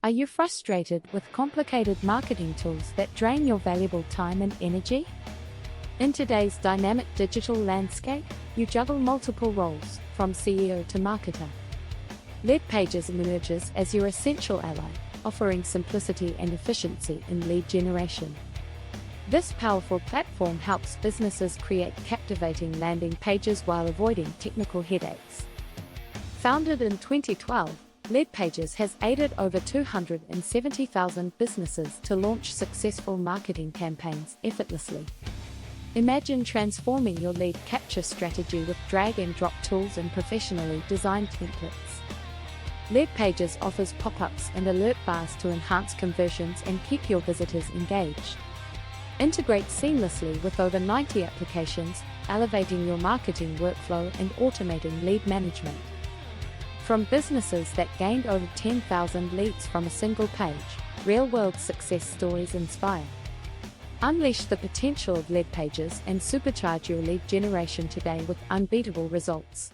Are you frustrated with complicated marketing tools that drain your valuable time and energy? In today's dynamic digital landscape, you juggle multiple roles, from CEO to marketer. Leadpages emerges as your essential ally, offering simplicity and efficiency in lead generation. This powerful platform helps businesses create captivating landing pages while avoiding technical headaches. Founded in 2012, Leadpages has aided over 270,000 businesses to launch successful marketing campaigns effortlessly. Imagine transforming your lead capture strategy with drag-and-drop tools and professionally designed templates. Leadpages offers pop-ups and alert bars to enhance conversions and keep your visitors engaged. Integrate seamlessly with over 90 applications, elevating your marketing workflow and automating lead management. From businesses that gained over 10,000 leads from a single page, real-world success stories inspire. Unleash the potential of Leadpages and supercharge your lead generation today with unbeatable results.